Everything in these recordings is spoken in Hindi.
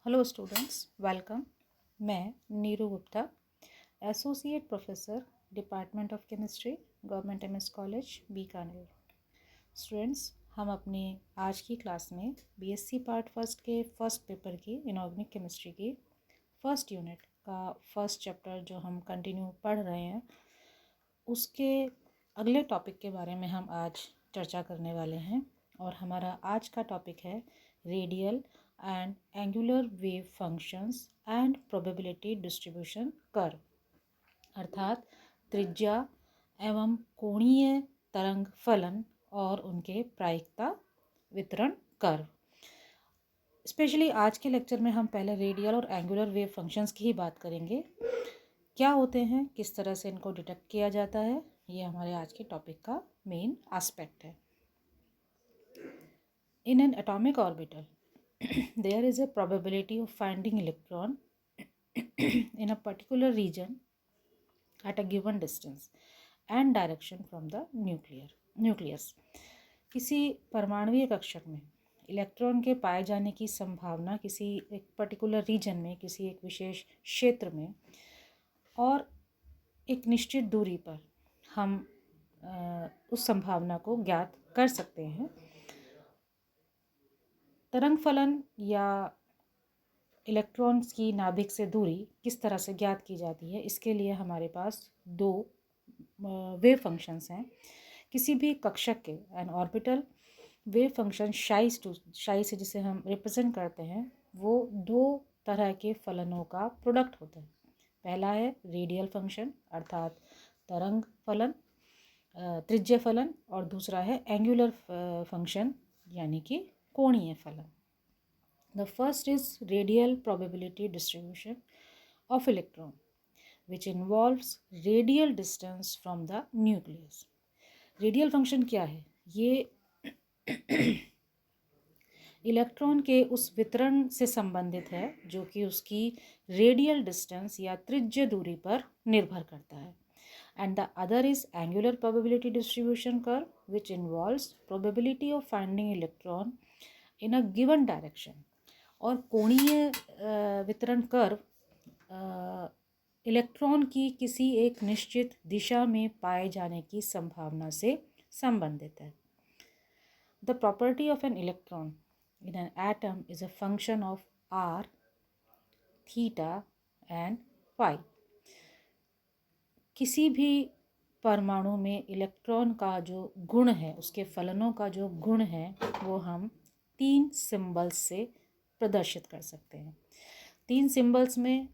Hello students, welcome. मैं Neeru Gupta, associate professor, department of chemistry, government MS college, Bikaner. Students, हम अपनी आज की क्लास में बीएससी पार्ट फर्स्ट के फर्स्ट पेपर की इनऑर्गेनिक केमिस्ट्री की फर्स्ट यूनिट का फर्स्ट चैप्टर जो हम कंटिन्यू पढ़ रहे हैं उसके अगले टॉपिक के बारे में हम आज चर्चा करने वाले हैं। और हमारा आज का टॉपिक है radial and angular wave functions and probability distribution curve, अर्थात त्रिज्या एवं कोणीय तरंग फलन और उनके प्रायिकता वितरण कर्व। स्पेशली आज के लेक्चर में हम पहले रेडियल और एंगुलर वेव फंक्शंस की ही बात करेंगे। क्या होते हैं, किस तरह से इनको डिटेक्ट किया जाता है, ये हमारे आज के टॉपिक का मेन एस्पेक्ट है। In an atomic orbital there is a probability of finding electron in a particular region at a given distance and direction from the nucleus। किसी परमाणुीय कक्षक में इलेक्ट्रॉन के पाए जाने की संभावना किसी एक पर्टिकुलर रीजन में, किसी एक विशेष क्षेत्र में और एक निश्चित दूरी पर हम उस संभावना को ज्ञात कर सकते हैं। तरंग फलन या इलेक्ट्रॉन्स की नाभिक से दूरी किस तरह से ज्ञात की जाती है, इसके लिए हमारे पास दो वेव फंक्शंस हैं। किसी भी कक्षक के एन ऑर्बिटल वेव फंक्शन शाई से जिसे हम रिप्रेजेंट करते हैं, वो दो तरह के फलनों का प्रोडक्ट होता है। पहला है रेडियल फंक्शन अर्थात तरंग फलन, त्रिज्य फलन, और दूसरा है एंगुलर फंक्शन यानी कि कोणीय फलन। The first is radial probability distribution of electron, which involves radial distance from the nucleus। Radial function क्या है? ये इलेक्ट्रॉन के उस वितरण से संबंधित है जो कि उसकी रेडियल डिस्टेंस या त्रिज्य दूरी पर निर्भर करता है। And the other is angular probability distribution curve, which involves probability of finding electron in a given direction। और कोणीय वितरण कर्व इलेक्ट्रॉन की किसी एक निश्चित दिशा में पाए जाने की संभावना से संबंधित है। The property of an electron in an atom is a function of r, theta and phi. किसी भी परमाणु में इलेक्ट्रॉन का जो गुण है, उसके फलनों का जो गुण है, वो हम 3 सिंबल्स से प्रदर्शित कर सकते हैं। 3 सिंबल्स में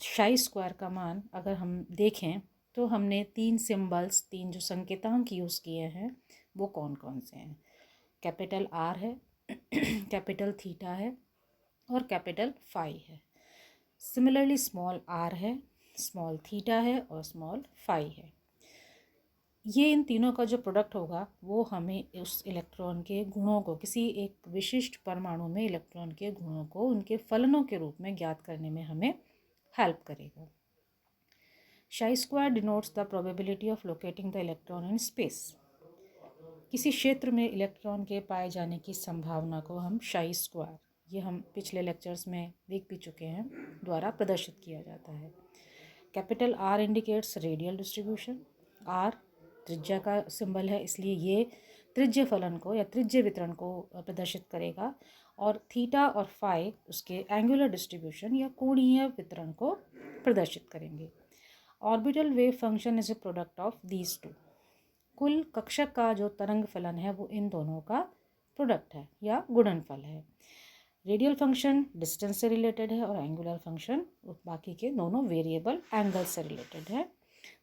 शाई स्क्वायर का मान अगर हम देखें तो हमने 3 सिंबल्स, 3 जो संकेतांक यूज़ किए हैं वो कौन कौन से हैं? कैपिटल आर है, कैपिटल थीटा है और कैपिटल फाई है। सिमिलरली स्मॉल आर है, स्मॉल थीटा है और स्मॉल फाई है। ये इन तीनों का जो प्रोडक्ट होगा वो हमें उस इलेक्ट्रॉन के गुणों को, किसी एक विशिष्ट परमाणु में इलेक्ट्रॉन के गुणों को उनके फलनों के रूप में ज्ञात करने में हमें हेल्प करेगा। शाई square denotes the probability of locating the electron in space. किसी क्षेत्र में इलेक्ट्रॉन के पाए जाने की संभावना को हम शाई स्क्वायर, ये हम पिछले लेक्चर्स में देख भी चुके हैं, द्वारा प्रदर्शित किया जाता है। Capital R indicates radial distribution. R त्रिज्या का सिंबल है, इसलिए ये त्रिज्य फलन को या त्रिज्य वितरण को प्रदर्शित करेगा। और थीटा और फाई उसके एंगुलर डिस्ट्रीब्यूशन या कोणीय वितरण को प्रदर्शित करेंगे। Orbital wave function is a product of these two. कुल कक्षक का जो तरंग फलन है वो इन दोनों का प्रोडक्ट है या गुणनफल है। रेडियल फंक्शन डिस्टेंस से रिलेटेड है और एंगुलर फंक्शन बाकी के दोनों वेरिएबल एंगल से रिलेटेड है।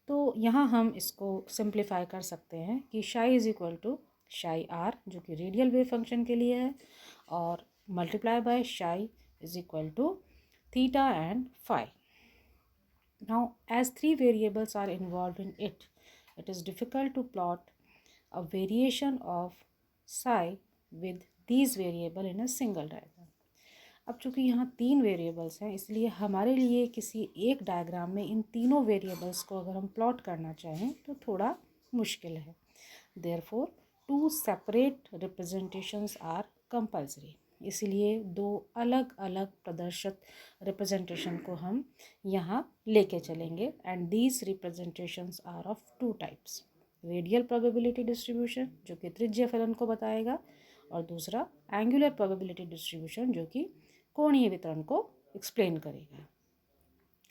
तो यहाँ हम इसको सिंप्लीफाई कर सकते हैं कि psi is equal to psi r, जो कि रेडियल वेव फंक्शन के लिए है, और multiply by psi is equal to theta and phi. Now as 3 variables are involve in it, it is difficult to plot a variation of psi with these variable in a single diagram। अब चूँकि यहाँ 3 वेरिएबल्स हैं, इसलिए हमारे लिए किसी एक डायग्राम में इन तीनों वेरिएबल्स को अगर हम प्लॉट करना चाहें तो थोड़ा मुश्किल है। Therefore 2 separate representations are compulsory। इसलिए दो अलग अलग प्रदर्शित रिप्रेजेंटेशन को हम यहाँ लेके चलेंगे। And these representations are of two types, radial probability distribution जो कि त्रिज्य फलन को बताएगा, और दूसरा एंगुलर प्रोबेबिलिटी डिस्ट्रीब्यूशन जो कि कोणीय वितरण को एक्सप्लेन करेगा।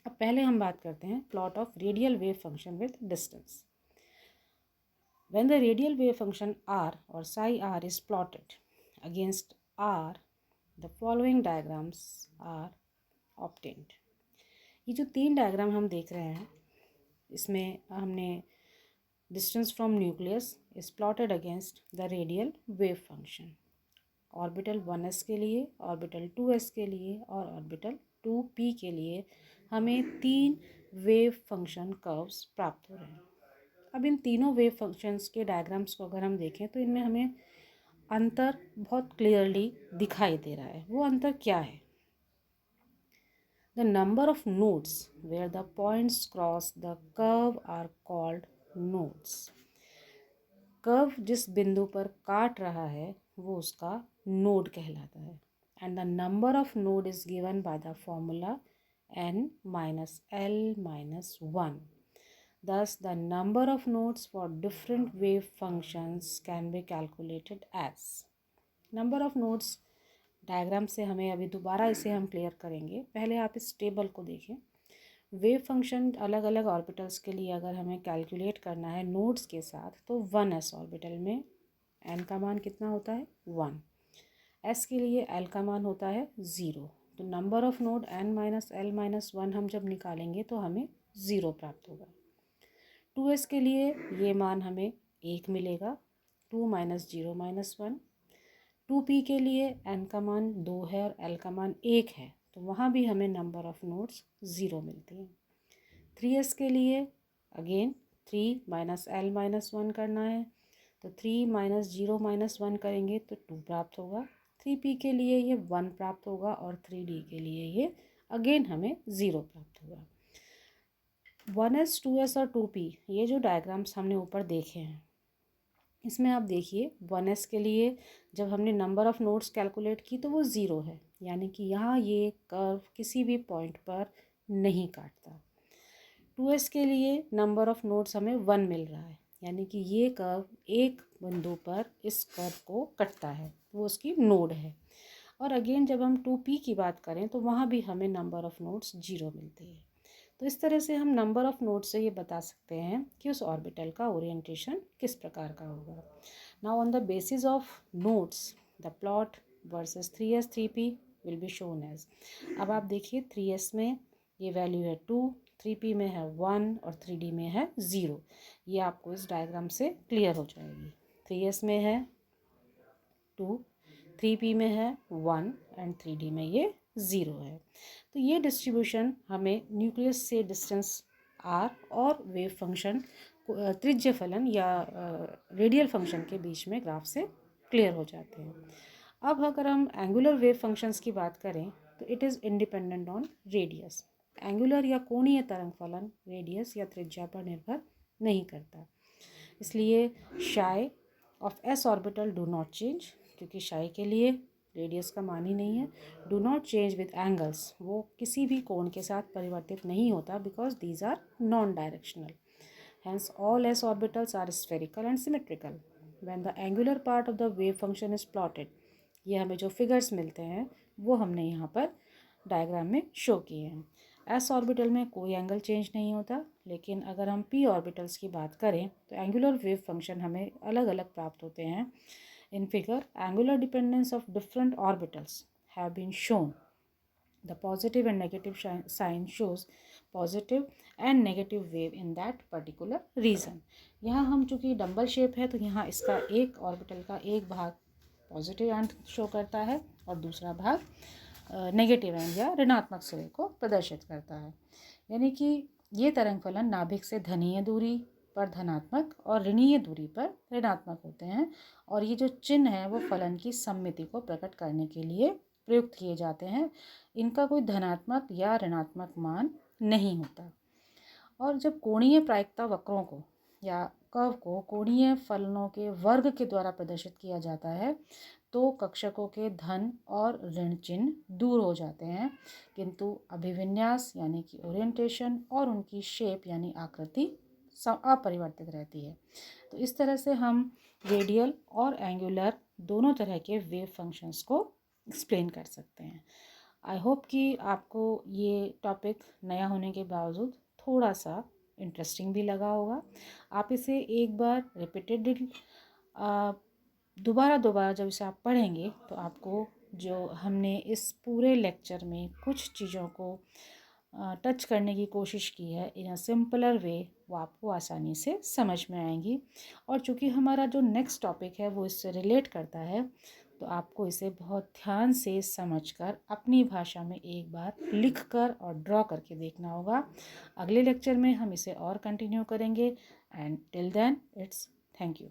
अब पहले हम बात करते हैं plot of radial wave function with distance. When the radial wave function r or psi r is plotted against r, the following diagrams are obtained. ये जो तीन डायग्राम हम देख रहे हैं इसमें हमने distance from nucleus is plotted against the radial wave function. Orbital 1s के लिए, ऑर्बिटल 2s के लिए और ऑर्बिटल 2p के लिए हमें तीन वेव फंक्शन कर्व्स प्राप्त हो रहे हैं। अब इन तीनों वेव फंक्शंस के डायग्राम्स को अगर हम देखें तो इनमें हमें अंतर बहुत क्लियरली दिखाई दे रहा है। वो अंतर क्या है? The number of nodes where the points cross the curve are called nodes. Curve जिस बिंदु पर काट रहा है वो उसका नोड कहलाता है। And the number of node is given by the formula n minus l minus 1. Thus, the number of nodes for different wave functions can be calculated as. Number of nodes diagram से हमें अभी दोबारा इसे हम क्लियर करेंगे। पहले आप इस टेबल को देखें। वेव फंक्शन अलग अलग ऑर्बिटल्स के लिए अगर हमें कैलकुलेट करना है नोड्स के साथ तो 1s ऑर्बिटल में n का मान कितना होता है? 1। s के लिए l का मान होता है 0। तो number of node n minus l minus 1 हम जब निकालेंगे तो हमें 0 प्राप्त होगा। 2s के लिए ये मान हमें 1 मिलेगा, 2 माइनस 0 माइनस 1। 2p के लिए n का मान 2 है और l का मान 1 है, तो वहाँ भी हमें नंबर ऑफ नोड्स 0 मिलती हैं। 3s के लिए अगेन 3 माइनस l माइनस 1 करना है, तो 3 माइनस 0 माइनस 1 करेंगे तो 2 प्राप्त होगा। 3p के लिए ये 1 प्राप्त होगा और 3d के लिए ये अगेन हमें 0 प्राप्त होगा। 1s 2s और 2p ये जो डायग्राम्स हमने ऊपर देखे हैं इसमें आप देखिए 1s के लिए जब हमने नंबर ऑफ नोड्स कैलकुलेट की तो वो 0 है, यानी कि यहाँ ये कर्व किसी भी पॉइंट पर नहीं काटता। 2s के लिए नंबर ऑफ नोड्स हमें 1 मिल रहा है, यानी कि ये कर्व एक बिंदु पर इस कर्व को कटता है, वो उसकी नोड है। और अगेन जब हम 2p की बात करें तो वहाँ भी हमें नंबर ऑफ नोड्स 0 मिलते हैं। तो इस तरह से हम नंबर ऑफ नोड से ये बता सकते हैं कि उस ऑर्बिटल का ओरिएंटेशन किस प्रकार का होगा। Now on the basis of nodes the plot versus 3s 3p will be shown as. अब आप देखिए 3s में ये वैल्यू है 2, 3p में है 1 और 3d में है 0। ये आपको इस डायग्राम से क्लियर हो जाएगी। 3s में है 2, 3p में है 1 एंड 3d में ये 0 है। तो ये डिस्ट्रीब्यूशन हमें न्यूक्लियस से डिस्टेंस r और वेव फंक्शन त्रिज्य फलन या रेडियल फंक्शन के बीच में ग्राफ से क्लियर हो जाते हैं। अब अगर हम एंगुलर वेव फंक्शंस की बात करें तो it is independent on radius. Angular या कोणीय तरंग फलन रेडियस या त्रिज्या पर निर्भर नहीं करता, इसलिए शाई of s orbital do not change, क्योंकि शाई के लिए रेडियस का मान ही नहीं है। Do not change with angles, वो किसी भी कोण के साथ परिवर्तित नहीं होता because these are non directional. Hence all s orbitals are spherical and symmetrical when the angular part of the wave function is plotted. ये हमें जो फिगर्स मिलते हैं वो हमने यहाँ पर डायग्राम में शो किए हैं। s ऑर्बिटल में कोई एंगल चेंज नहीं होता, लेकिन अगर हम p ऑर्बिटल्स की बात करें तो एंगुलर वेव फंक्शन हमें अलग अलग प्राप्त होते हैं। In figure, angular dependence of different orbitals have been shown. The positive and negative sign shows positive and negative wave in that particular region. यहाँ हम चूँकि डम्बल शेप है तो यहाँ इसका एक ऑर्बिटल का एक भाग पॉजिटिव एंड शो करता है और दूसरा भाग नेगेटिव एंड या ऋणात्मक सिरे को प्रदर्शित करता है। यानी कि ये तरंग फलन नाभिक से धनीय दूरी पर धनात्मक और ऋणीय दूरी पर ऋणात्मक होते हैं, और ये जो चिन्ह है वो फलन की सममिति को प्रकट करने के लिए प्रयुक्त किए जाते हैं। इनका कोई धनात्मक या ऋणात्मक मान नहीं होता। और जब कोणीय प्रायिकता वक्रों को या कर्व को कोणीय फलनों के वर्ग के द्वारा प्रदर्शित किया जाता है तो कक्षकों के धन और ऋण चिन्ह दूर हो जाते हैं, किंतु अभिविन्यास यानी कि ओरिएंटेशन और उनकी शेप यानी आकृति अपरिवर्तित रहती है। तो इस तरह से हम रेडियल और एंगुलर दोनों तरह के वेव फंक्शंस को एक्सप्लेन कर सकते हैं। आई होप कि आपको ये टॉपिक नया होने के बावजूद थोड़ा सा इंटरेस्टिंग भी लगा होगा। आप इसे एक बार रिपीटेडली दोबारा जब इसे आप पढ़ेंगे तो आपको जो हमने इस पूरे लेक्चर में कुछ चीज़ों को टच करने की कोशिश की है इन अ सिंपलर वे, वो आपको आसानी से समझ में आएंगी। और चूँकि हमारा जो नेक्स्ट टॉपिक है वो इससे रिलेट करता है, तो आपको इसे बहुत ध्यान से समझकर अपनी भाषा में एक बार लिखकर और ड्रॉ करके देखना होगा। अगले लेक्चर में हम इसे और कंटिन्यू करेंगे। And till then it's thank you.